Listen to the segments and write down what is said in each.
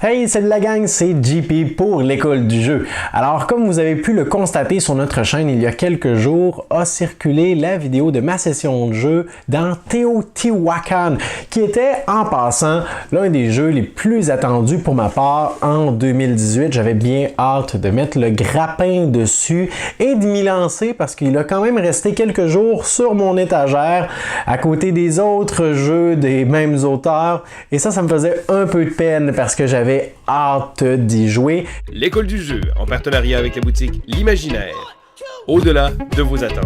Hey, salut la gang, c'est JP pour l'école du jeu. Alors, comme vous avez pu le constater sur notre chaîne, il y a quelques jours a circulé la vidéo de ma session de jeu dans Teotihuacan, qui était, en passant, l'un des jeux les plus attendus pour ma part en 2018. J'avais bien hâte de mettre le grappin dessus et de m'y lancer parce qu'il a quand même resté quelques jours sur mon étagère à côté des autres jeux des mêmes auteurs. Et ça me faisait un peu de peine parce que j'avais hâte d'y jouer. L'école du jeu, en partenariat avec la boutique L'Imaginaire, au-delà de vos attentes.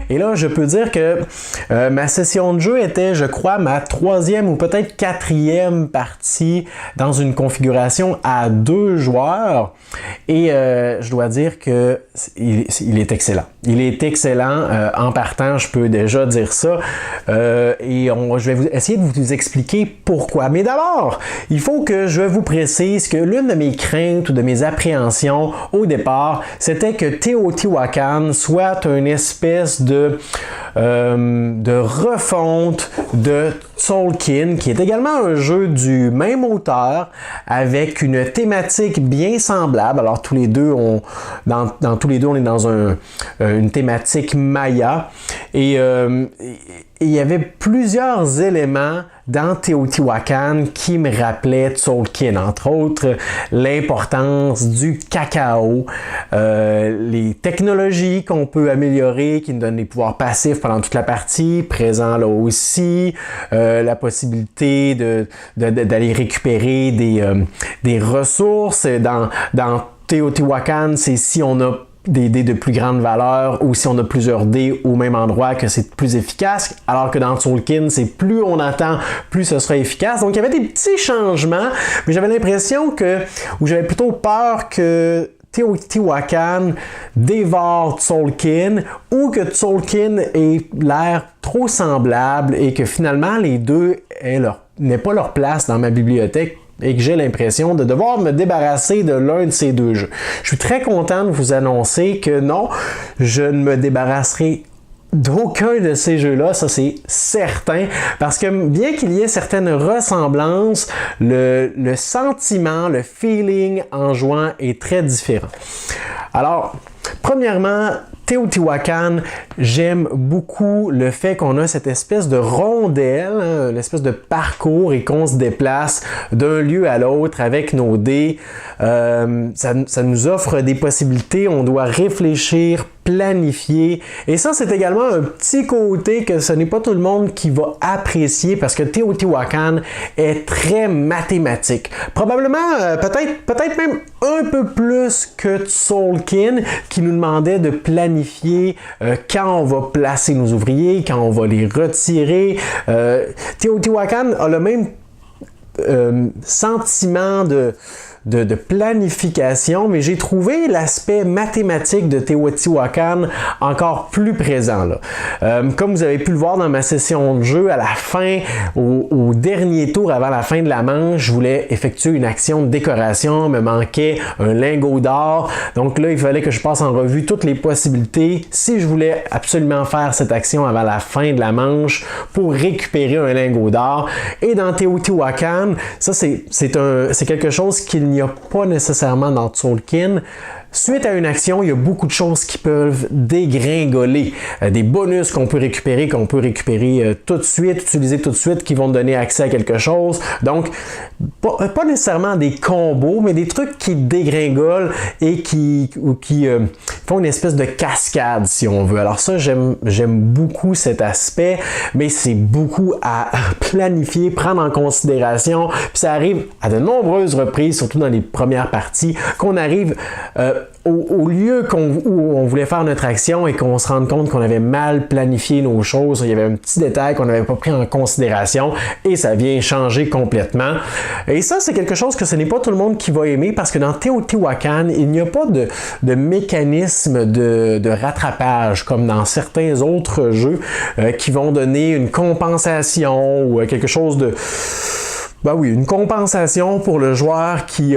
Et là, je peux dire que ma session de jeu était, je crois, ma troisième ou peut-être quatrième partie dans une configuration à 2 joueurs. Et je dois dire que il est excellent. Il est excellent. En partant, je peux déjà dire ça. Je vais essayer de vous expliquer pourquoi. Mais d'abord, il faut que je vous précise que l'une de mes craintes ou de mes appréhensions au départ, c'était que Teotihuacan soit une espèce de refonte de Tzolk'in, qui est également un jeu du même auteur avec une thématique bien semblable. Alors tous les deux, dans tous les deux, on est dans une thématique maya et il y avait plusieurs éléments dans Teotihuacan qui me rappelaient Tzolk'in, entre autres l'importance du cacao, les technologies qu'on peut améliorer, qui nous donnent des pouvoirs passifs pendant toute la partie, présent là aussi, la possibilité d'aller récupérer des ressources. Dans Teotihuacan, c'est si on a des dés de plus grande valeur ou si on a plusieurs dés au même endroit que c'est plus efficace, alors que dans Tzolk'in, c'est plus on attend, plus ce sera efficace. Donc il y avait des petits changements, mais j'avais l'impression ou j'avais plutôt peur que Teotihuacan dévore Tzolk'in ou que Tzolk'in ait l'air trop semblable et que finalement les deux n'aient pas leur place dans ma bibliothèque et que j'ai l'impression de devoir me débarrasser de l'un de ces deux jeux. Je suis très content de vous annoncer que non, je ne me débarrasserai d'aucun de ces jeux-là, ça c'est certain, parce que bien qu'il y ait certaines ressemblances, le sentiment, le feeling en jouant est très différent. Alors, premièrement, Teotihuacan, j'aime beaucoup le fait qu'on a cette espèce de rondelle, l'espèce de parcours et qu'on se déplace d'un lieu à l'autre avec nos dés. Ça nous offre des possibilités, on doit réfléchir, planifier. Et ça, c'est également un petit côté que ce n'est pas tout le monde qui va apprécier parce que Teotihuacan est très mathématique. Probablement, peut-être même un peu plus que Tzolk'in qui nous demandait de planifier quand on va placer nos ouvriers, quand on va les retirer. Teotihuacan a le même sentiment de planification, mais j'ai trouvé l'aspect mathématique de Teotihuacan encore plus présent. Là. Comme vous avez pu le voir dans ma session de jeu, à la fin, au dernier tour avant la fin de la manche, je voulais effectuer une action de décoration, me manquait un lingot d'or, donc là il fallait que je passe en revue toutes les possibilités si je voulais absolument faire cette action avant la fin de la manche pour récupérer un lingot d'or. Et dans Teotihuacan, ça c'est quelque chose qu'il n'y a pas nécessairement dans Tzolk'in. Suite à une action, il y a beaucoup de choses qui peuvent dégringoler. Des bonus qu'on peut récupérer tout de suite, utiliser tout de suite, qui vont donner accès à quelque chose. Donc, pas nécessairement des combos, mais des trucs qui dégringolent et qui font une espèce de cascade, si on veut. Alors ça, j'aime beaucoup cet aspect, mais c'est beaucoup à planifier, prendre en considération. Puis ça arrive à de nombreuses reprises, surtout dans les premières parties, qu'on arrive au lieu où on voulait faire notre action et qu'on se rende compte qu'on avait mal planifié nos choses, il y avait un petit détail qu'on n'avait pas pris en considération et ça vient changer complètement. Et ça, c'est quelque chose que ce n'est pas tout le monde qui va aimer parce que dans Teotihuacan, il n'y a pas de mécanisme de rattrapage comme dans certains autres jeux qui vont donner une compensation ou quelque chose une compensation pour le joueur qui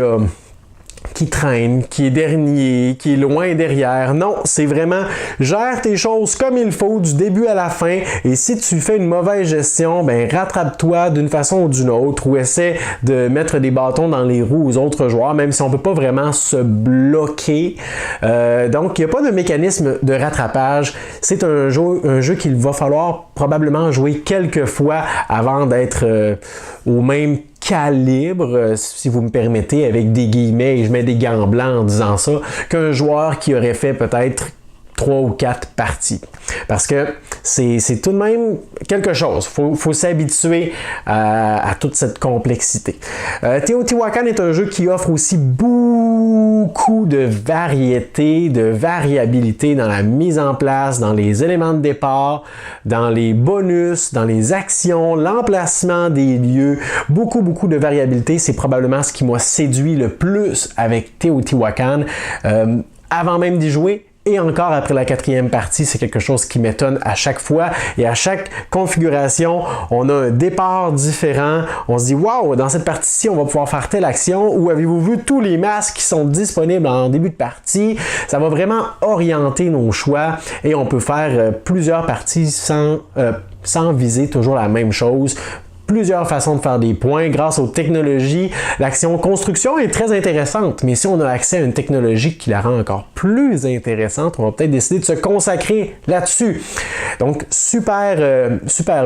qui traîne, qui est dernier, qui est loin derrière. Non, c'est vraiment gère tes choses comme il faut du début à la fin et si tu fais une mauvaise gestion, ben rattrape-toi d'une façon ou d'une autre ou essaie de mettre des bâtons dans les roues aux autres joueurs, même si on peut pas vraiment se bloquer. Donc, il n'y a pas de mécanisme de rattrapage. C'est un jeu qu'il va falloir probablement jouer quelques fois avant d'être au même calibre, si vous me permettez, avec des guillemets, et je mets des gants blancs en disant ça, qu'un joueur qui aurait fait peut-être 3 ou 4 parties. Parce que c'est tout de même quelque chose. Il faut s'habituer à toute cette complexité. Teotihuacan est un jeu qui offre aussi beaucoup de variété, de variabilité dans la mise en place, dans les éléments de départ, dans les bonus, dans les actions, l'emplacement des lieux. Beaucoup de variabilité. C'est probablement ce qui m'a séduit le plus avec Teotihuacan. Avant même d'y jouer, et encore après la 4e partie, c'est quelque chose qui m'étonne à chaque fois. Et à chaque configuration, on a un départ différent. On se dit, waouh, dans cette partie-ci, on va pouvoir faire telle action. Ou avez-vous vu tous les masques qui sont disponibles en début de partie? Ça va vraiment orienter nos choix et on peut faire plusieurs parties sans viser toujours la même chose. Plusieurs façons de faire des points grâce aux technologies. L'action construction est très intéressante, mais si on a accès à une technologie qui la rend encore plus intéressante, on va peut-être décider de se consacrer là-dessus. Donc, super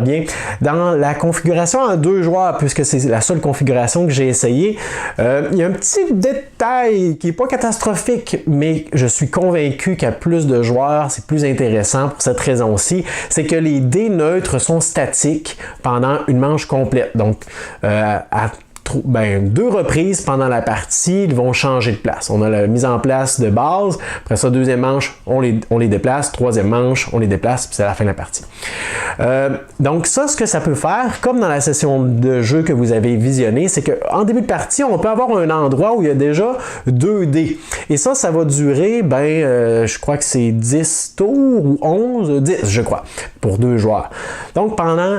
bien. Dans la configuration en 2 joueurs, puisque c'est la seule configuration que j'ai essayée, il y a un petit détail qui n'est pas catastrophique, mais je suis convaincu qu'à plus de joueurs, c'est plus intéressant pour cette raison-ci, c'est que les dés neutres sont statiques pendant une manche complète. Donc, à 2 reprises pendant la partie, ils vont changer de place. On a la mise en place de base, après ça, 2e manche, on les déplace, 3e manche, on les déplace, puis c'est la fin de la partie. Donc ça, ce que ça peut faire, comme dans la session de jeu que vous avez visionnée, c'est qu'en début de partie, on peut avoir un endroit où il y a déjà 2 dés. Et ça va durer, je crois que c'est 10 tours ou 11, 10 je crois, pour 2 joueurs. Donc pendant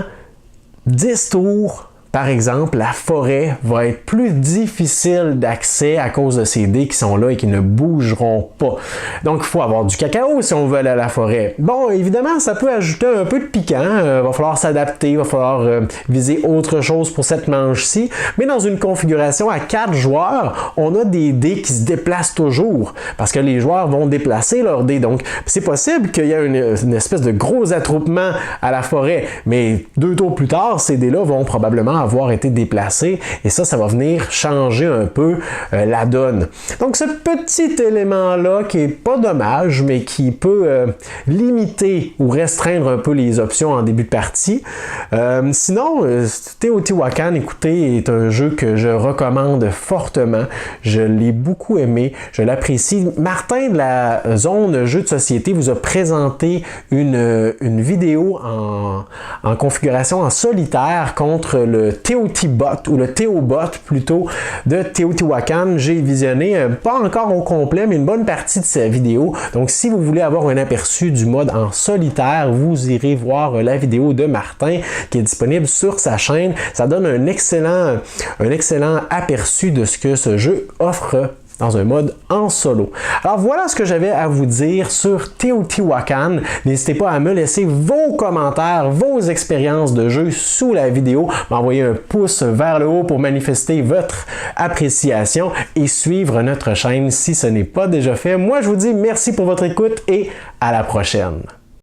10 tours, par exemple, la forêt va être plus difficile d'accès à cause de ces dés qui sont là et qui ne bougeront pas. Donc, il faut avoir du cacao si on veut aller à la forêt. Bon, évidemment, ça peut ajouter un peu de piquant. Va falloir s'adapter, va falloir viser autre chose pour cette manche-ci. Mais dans une configuration à 4 joueurs, on a des dés qui se déplacent toujours parce que les joueurs vont déplacer leurs dés. Donc, c'est possible qu'il y ait une espèce de gros attroupement à la forêt. Mais 2 tours plus tard, ces dés-là vont probablement avoir été déplacés et ça va venir changer un peu la donne. Donc ce petit élément-là qui est pas dommage, mais qui peut limiter ou restreindre un peu les options en début de partie. Sinon, Teotihuacan, écoutez, est un jeu que je recommande fortement. Je l'ai beaucoup aimé, je l'apprécie. Martin de la zone jeux de société vous a présenté une vidéo en configuration en solitaire contre le Teotibot, ou le Teobot plutôt, de Teotihuacan. J'ai visionné, pas encore au complet, mais une bonne partie de sa vidéo. Donc, si vous voulez avoir un aperçu du mode en solitaire, vous irez voir la vidéo de Martin qui est disponible sur sa chaîne. Ça donne un excellent aperçu de ce que ce jeu offre dans un mode en solo. Alors voilà ce que j'avais à vous dire sur Teotihuacan. N'hésitez pas à me laisser vos commentaires, vos expériences de jeu sous la vidéo, m'envoyer un pouce vers le haut pour manifester votre appréciation et suivre notre chaîne si ce n'est pas déjà fait. Moi, je vous dis merci pour votre écoute et à la prochaine.